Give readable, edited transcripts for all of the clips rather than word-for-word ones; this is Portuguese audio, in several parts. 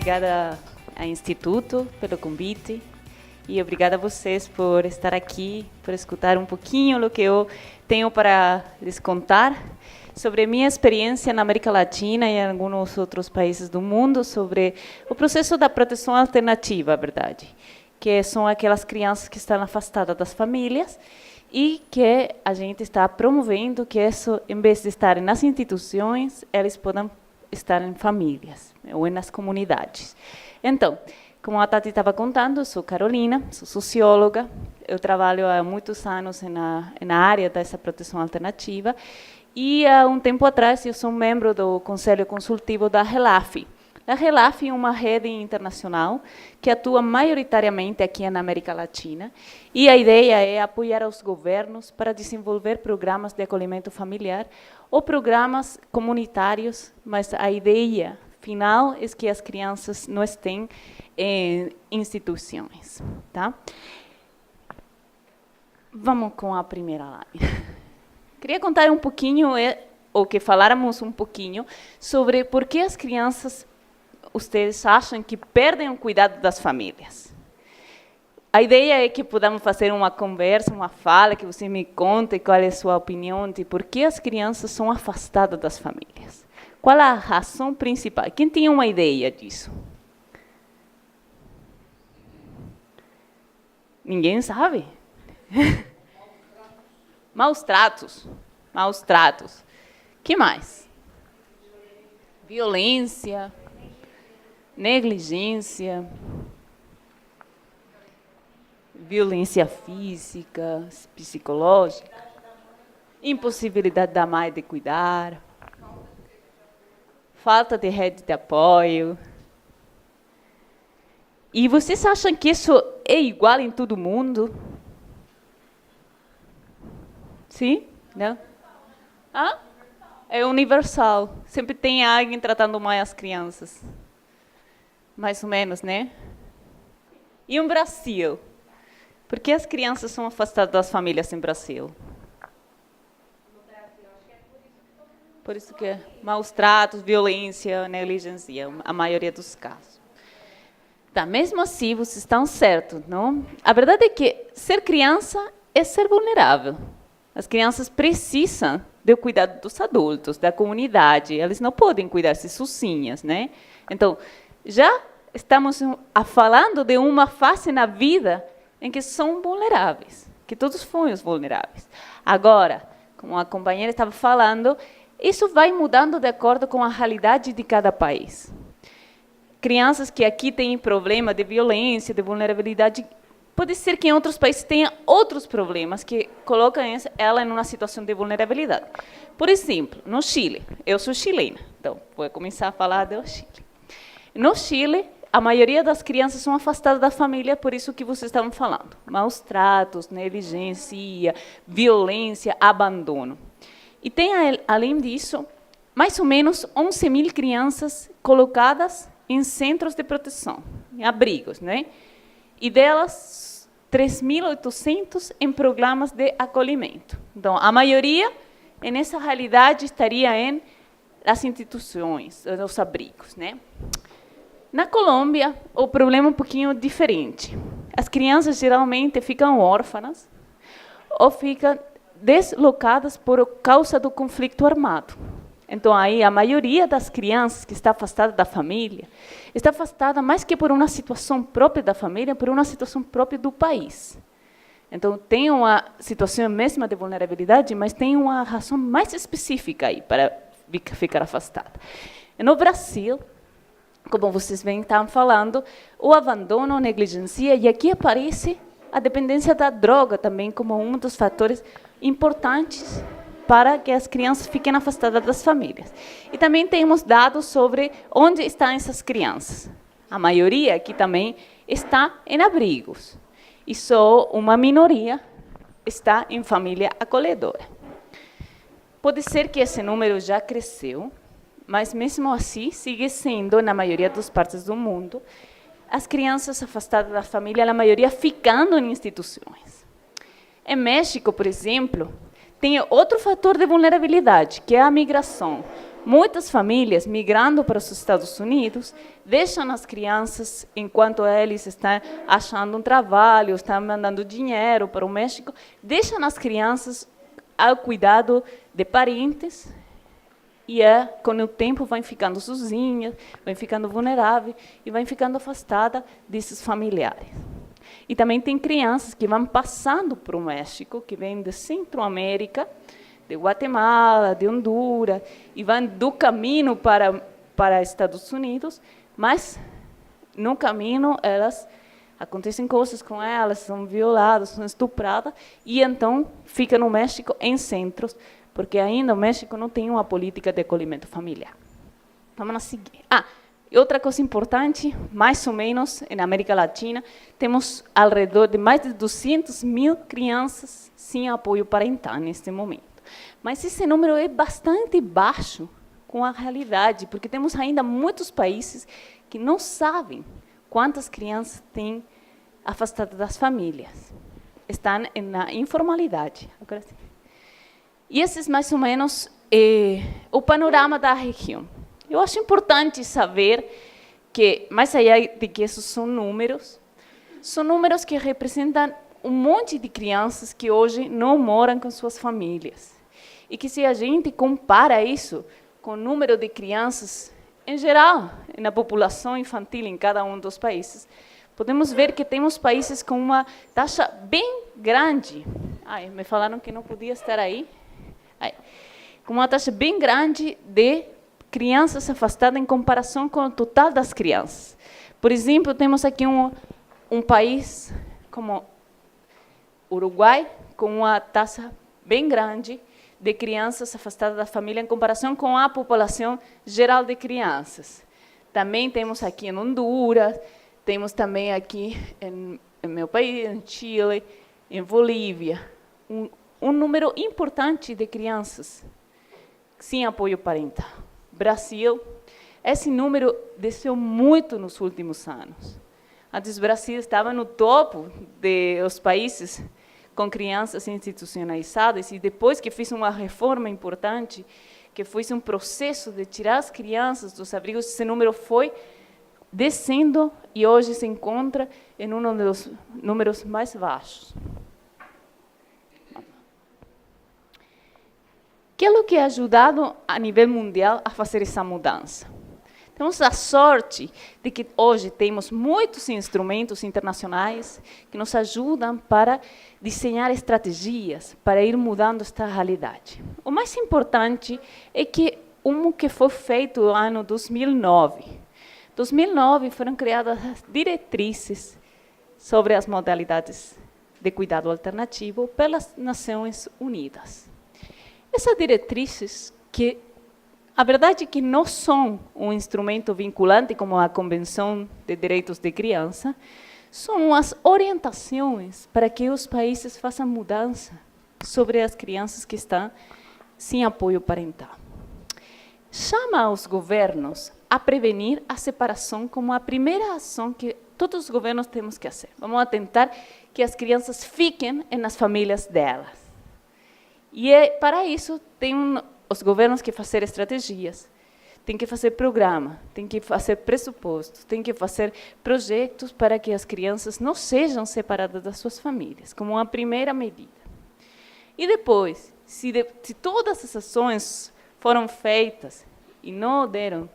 obrigada ao Instituto pelo convite e obrigada a vocês por estar aqui, por escutar um pouquinho o que eu tenho para lhes contar sobre minha experiência na América Latina e em alguns outros países do mundo sobre o processo da proteção alternativa, verdade, que são aquelas crianças que estão afastadas das famílias e que a gente está promovendo que isso, em vez de estarem nas instituições, eles possam estar em famílias ou nas comunidades. Então, como a Tati estava contando, eu sou Carolina, sou socióloga, eu trabalho há muitos anos na área dessa proteção alternativa e, há um tempo atrás, eu sou membro do Conselho Consultivo da RELAF. A RELAF é uma rede internacional que atua maioritariamente aqui na América Latina e a ideia é apoiar os governos para desenvolver programas de acolhimento familiar ou programas comunitários, mas a ideia final é que as crianças não estejam em instituições. Tá? Vamos com a primeira live. Queria contar um pouquinho, ou que faláramos um pouquinho, sobre por que as crianças, vocês acham que perdem o cuidado das famílias. A ideia é que podamos fazer uma conversa, uma fala, que você me conte qual é a sua opinião de por que as crianças são afastadas das famílias. Qual a razão principal? Quem tem uma ideia disso? Ninguém sabe? Maus tratos. Maus tratos. Que mais? Violência. Negligência. Violência física, psicológica. Impossibilidade da mãe de cuidar. Falta de rede de apoio. E vocês acham que isso é igual em todo mundo? Sim? Não? Ah? É universal. Sempre tem alguém tratando mal as crianças. Mais ou menos, né? E no Brasil? Por que as crianças são afastadas das famílias em Brasil? Por isso que é maus tratos, violência, negligência, a maioria dos casos. Tá, mesmo assim, vocês estão certos, não? A verdade é que ser criança é ser vulnerável. As crianças precisam do cuidado dos adultos, da comunidade. Elas não podem cuidar-se sozinhas, né? Então, já estamos falando de uma fase na vida em que são vulneráveis, que todos fomos vulneráveis. Agora, como a companheira estava falando, isso vai mudando de acordo com a realidade de cada país. Crianças que aqui têm problema de violência, de vulnerabilidade, pode ser que em outros países tenha outros problemas que colocam ela em uma situação de vulnerabilidade. Por exemplo, no Chile, eu sou chilena, então vou começar a falar do Chile. No Chile, a maioria das crianças são afastadas da família, por isso que vocês estavam falando. Maus tratos, negligência, violência, abandono. E tem, além disso, mais ou menos 11.000 crianças colocadas em centros de proteção, em abrigos, né? E delas, 3.800 em programas de acolhimento. Então, a maioria, nessa realidade, estaria em as instituições, os abrigos, né? Na Colômbia, o problema é um pouquinho diferente. As crianças geralmente ficam órfãs ou ficam deslocadas por causa do conflito armado. Então, aí, a maioria das crianças que está afastada da família, está afastada mais que por uma situação própria da família, por uma situação própria do país. Então, tem uma situação mesma de vulnerabilidade, mas tem uma razão mais específica aí para ficar afastada. No Brasil, como vocês bem estavam falando, o abandono, a negligência, e aqui aparece a dependência da droga também como um dos fatores importantes para que as crianças fiquem afastadas das famílias. E também temos dados sobre onde estão essas crianças. A maioria aqui também está em abrigos. E só uma minoria está em família acolhedora. Pode ser que esse número já cresceu, mas mesmo assim sigue sendo, na maioria das partes do mundo, as crianças afastadas da família, a maioria ficando em instituições. Em México, por exemplo, tem outro fator de vulnerabilidade, que é a migração. Muitas famílias migrando para os Estados Unidos deixam as crianças enquanto eles estão achando um trabalho, estão mandando dinheiro para o México, deixam as crianças ao cuidado de parentes e com o tempo vão ficando sozinhas, vão ficando vulneráveis e vão ficando afastadas desses familiares. E também tem crianças que vão passando para o México, que vêm de Centroamérica, de Guatemala, de Honduras, e vão do caminho para Estados Unidos, mas no caminho acontecem coisas com elas, são violadas, são estupradas, e então ficam no México em centros, porque ainda o México não tem uma política de acolhimento familiar. Vamos a seguir. E outra coisa importante, mais ou menos, na América Latina, temos ao redor de mais de 200.000 crianças sem apoio parental neste momento. Mas esse número é bastante baixo com a realidade, porque temos ainda muitos países que não sabem quantas crianças têm afastadas das famílias. Estão na informalidade. Agora sim. E esse é mais ou menos o panorama da região. Eu acho importante saber que, mais allá de que esses são números que representam um monte de crianças que hoje não moram com suas famílias. E que se a gente compara isso com o número de crianças em geral, na população infantil em cada um dos países, podemos ver que temos países com uma taxa bem grande. Me falaram que não podia estar aí. Com uma taxa bem grande de crianças afastadas em comparação com o total das crianças. Por exemplo, temos aqui um país como Uruguai, com uma taxa bem grande de crianças afastadas da família em comparação com a população geral de crianças. Também temos aqui em Honduras, temos também aqui em meu país, em Chile, em Bolívia, um número importante de crianças sem apoio parental. Brasil, esse número desceu muito nos últimos anos. Antes o Brasil estava no topo dos países com crianças institucionalizadas, e depois que fez uma reforma importante, que foi um processo de tirar as crianças dos abrigos, esse número foi descendo e hoje se encontra em um dos números mais baixos. Que é o que ha ajudado a nível mundial a fazer essa mudança? Temos a sorte de que hoje temos muitos instrumentos internacionais que nos ajudam para desenhar estratégias para ir mudando esta realidade. O mais importante é que que foi feito no ano 2009. Em 2009 foram criadas as diretrizes sobre as modalidades de cuidado alternativo pelas Nações Unidas. Essas diretrizes que a verdade é que não são um instrumento vinculante como a Convenção de Direitos de Criança, são as orientações para que os países façam mudança sobre as crianças que estão sem apoio parental. Chama os governos a prevenir a separação como a primeira ação que todos os governos temos que fazer. Vamos tentar que as crianças fiquem nas famílias delas. E para isso tem os governos que fazer estratégias, tem que fazer programa, tem que fazer pressupostos, tem que fazer projetos para que as crianças não sejam separadas das suas famílias, como uma primeira medida. E depois, se todas as ações foram feitas e não deram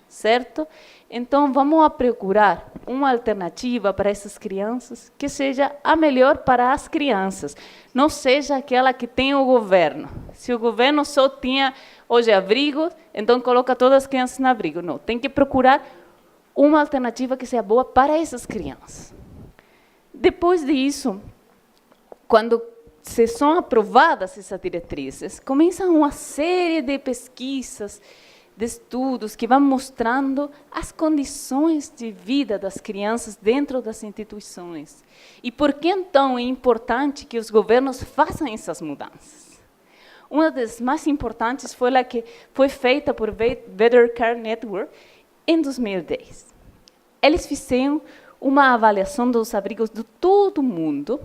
certo, então vamos procurar uma alternativa para essas crianças que seja a melhor para as crianças, não seja aquela que tem o governo. Se o governo só tinha hoje abrigo, então coloca todas as crianças no abrigo. Não, tem que procurar uma alternativa que seja boa para essas crianças. Depois disso, quando se são aprovadas essas diretrizes, começam uma série de pesquisas, de estudos que vão mostrando as condições de vida das crianças dentro das instituições. E por que, então, é importante que os governos façam essas mudanças? Uma das mais importantes foi a que foi feita por Better Care Network em 2010. Eles fizeram uma avaliação dos abrigos de todo o mundo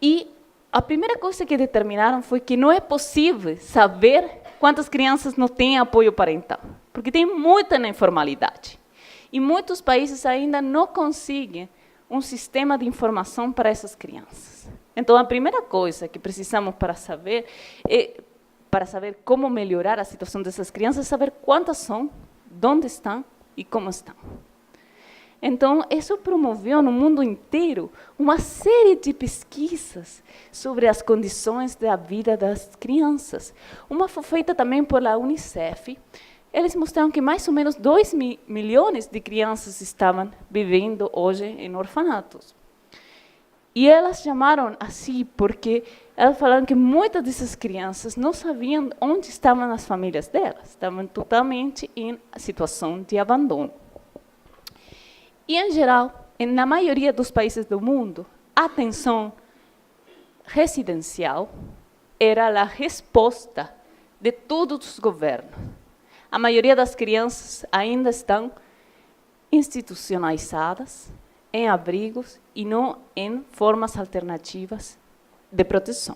e a primeira coisa que determinaram foi que não é possível saber quantas crianças não têm apoio parental? Porque tem muita na informalidade. E muitos países ainda não conseguem um sistema de informação para essas crianças. Então, a primeira coisa que precisamos para saber como melhorar a situação dessas crianças, é saber quantas são, onde estão e como estão. Então, isso promoveu no mundo inteiro uma série de pesquisas sobre as condições da vida das crianças. Uma foi feita também pela Unicef. Eles mostraram que mais ou menos 2 milhões de crianças estavam vivendo hoje em orfanatos. E elas chamaram assim porque elas falaram que muitas dessas crianças não sabiam onde estavam as famílias delas, estavam totalmente em situação de abandono. E, em geral, na maioria dos países do mundo, a atenção residencial era a resposta de todos os governos. A maioria das crianças ainda estão institucionalizadas, em abrigos e não em formas alternativas de proteção.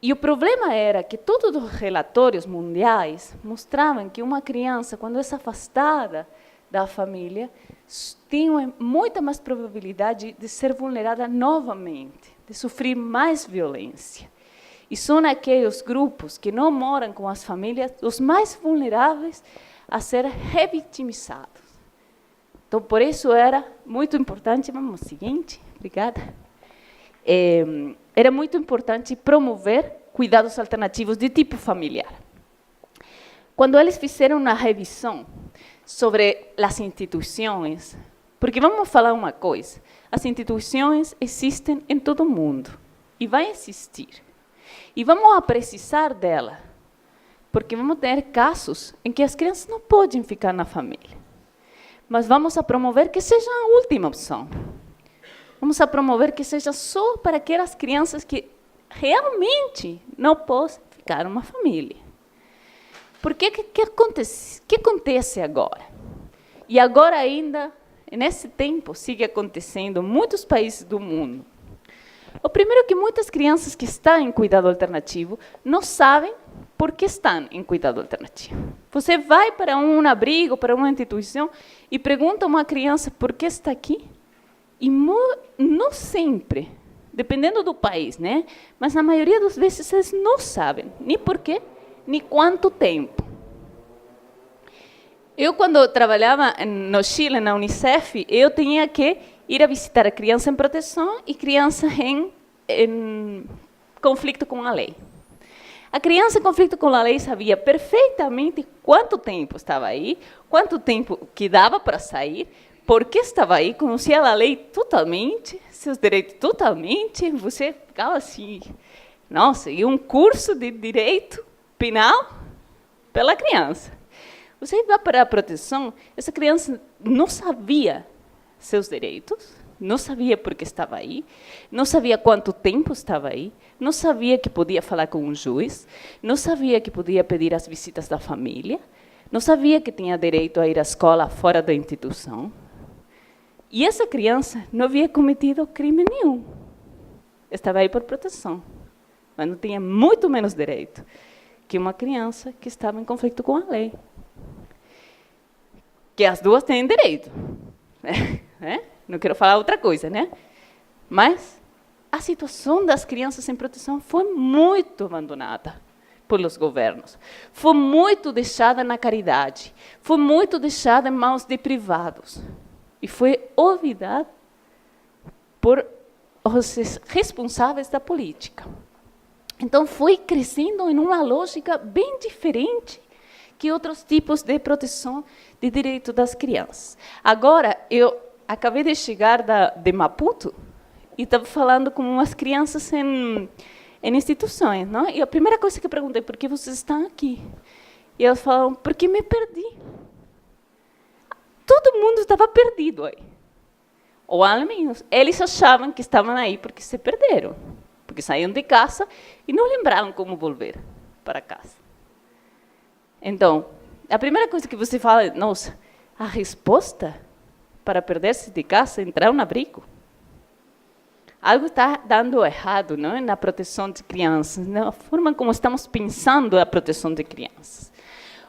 E o problema era que todos os relatórios mundiais mostravam que uma criança, quando é afastada da família, tem muita mais probabilidade de ser vulnerada novamente, de sofrer mais violência. E são aqueles grupos que não moram com as famílias os mais vulneráveis a ser revitimizados. Então, por isso era muito importante, vamos ao seguinte, obrigada. Era muito importante promover cuidados alternativos de tipo familiar. Quando eles fizeram uma revisão sobre as instituições, porque vamos falar uma coisa, as instituições existem em todo o mundo e vai existir. E vamos precisar dela, porque vamos ter casos em que as crianças não podem ficar na família. Mas vamos a promover que seja a última opção. Vamos a promover que seja só para aquelas crianças que realmente não possam ficar numa família. Porque que acontece agora? E agora ainda, nesse tempo, sigue acontecendo em muitos países do mundo. O primeiro é que muitas crianças que estão em cuidado alternativo não sabem por que estão em cuidado alternativo. Você vai para um abrigo, para uma instituição, e pergunta a uma criança por que está aqui, e não sempre, dependendo do país, né? Mas na maioria das vezes eles não sabem, nem por quê, nem quanto tempo. Eu, quando trabalhava no Chile, na Unicef, eu tinha que ir a visitar a criança em proteção e criança em conflito com a lei. A criança em conflito com a lei sabia perfeitamente quanto tempo estava aí, quanto tempo que dava para sair, por que estava aí, conhecia a lei totalmente, seus direitos totalmente, você ficava assim, nossa, e um curso de direito penal pela criança. Você vai para a proteção, essa criança não sabia seus direitos, não sabia por que estava aí, não sabia quanto tempo estava aí, não sabia que podia falar com um juiz, não sabia que podia pedir as visitas da família, não sabia que tinha direito a ir à escola fora da instituição. E essa criança não havia cometido crime nenhum. Estava aí por proteção, mas não tinha muito menos direito que uma criança que estava em conflito com a lei. Que as duas têm direito. Não quero falar outra coisa, né? Mas a situação das crianças em proteção foi muito abandonada pelos governos. Foi muito deixada na caridade. Foi muito deixada em mãos de privados. E foi olvidada por os responsáveis da política. Então, foi crescendo em uma lógica bem diferente que outros tipos de proteção de direito das crianças. Agora, eu acabei de chegar de Maputo e estava falando com umas crianças em instituições, não? E a primeira coisa que eu perguntei, por que vocês estão aqui? E elas falaram, porque me perdi. Todo mundo estava perdido aí. Ou ao menos, eles achavam que estavam aí porque se perderam, porque saíram de casa e não lembraram como volver para casa. Então, a primeira coisa que você fala é, nossa, a resposta para perder-se de casa é entrar no abrigo. algo está dando errado, não? Na proteção de crianças, na forma como estamos pensando a proteção de crianças.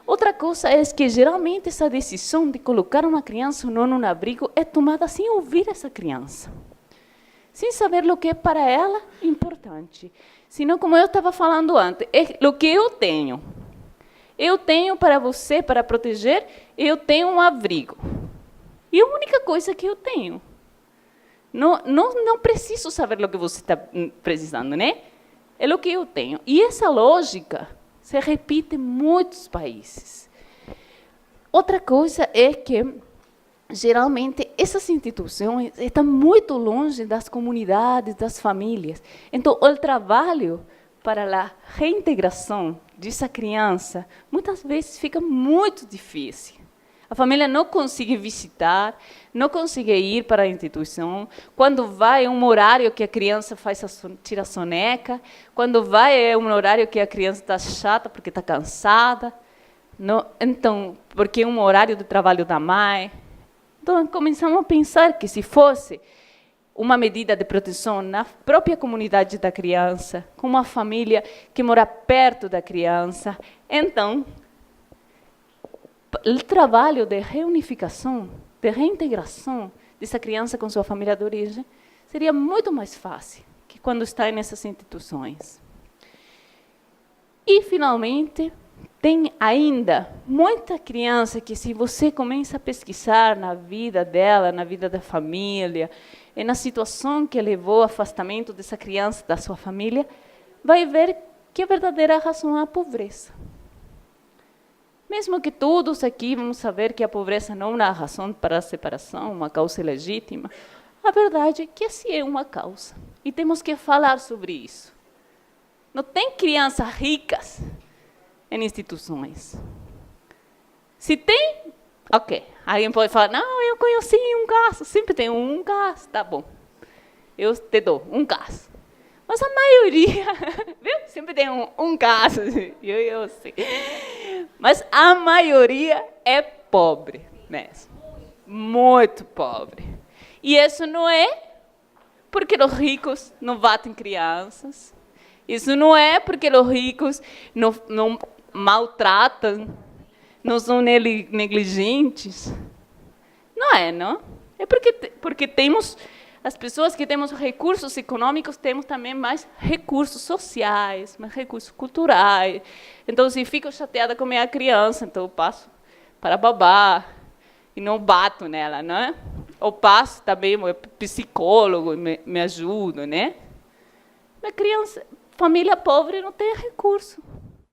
Outra coisa é que, geralmente, essa decisão de colocar uma criança ou não num abrigo é tomada sem ouvir essa criança, sem saber o que é para ela importante. Senão, como eu estava falando antes, é o que eu tenho. Eu tenho para você, para proteger, eu tenho um abrigo. E é a única coisa que eu tenho. Não preciso saber o que você está precisando, né? É o que eu tenho. E essa lógica se repite em muitos países. Outra coisa é que, geralmente, essas instituições estão muito longe das comunidades, das famílias. Então, o trabalho para a reintegração dessa criança, muitas vezes fica muito difícil. A família não consegue visitar, não consegue ir para a instituição. Quando vai, é um horário que a criança tira a soneca. Quando vai, é um horário que a criança está chata porque está cansada. Não, então, porque é um horário do trabalho da mãe. Então, começamos a pensar que, se fosse uma medida de proteção na própria comunidade da criança, com uma família que mora perto da criança, então, o trabalho de reunificação, de reintegração dessa criança com sua família de origem seria muito mais fácil que quando está nessas instituições. E, finalmente, tem ainda muita criança que, se você começa a pesquisar na vida dela, na vida da família, e na situação que levou ao afastamento dessa criança da sua família, vai ver que a verdadeira razão é a pobreza. Mesmo que todos aqui vamos saber que a pobreza não é a razão para a separação, uma causa legítima, a verdade é que essa é uma causa. E temos que falar sobre isso. Não tem crianças ricas em instituições. Se tem, ok. Alguém pode falar, não, eu conheci um caso, sempre tem um caso, tá bom. Eu te dou um caso. Mas a maioria, viu? Sempre tem um caso, eu sei. Mas a maioria é pobre mesmo. Muito pobre. E isso não é porque os ricos não batem crianças. Isso não é porque os ricos não maltratam, não são negligentes. Não é, não? É porque temos, as pessoas que temos recursos econômicos, temos também mais recursos sociais, mais recursos culturais. Então, se fico chateada com a minha criança, então eu passo para babá e não bato nela, não é? Ou passo também o psicólogo me ajuda, né? Mas criança, família pobre não tem recurso.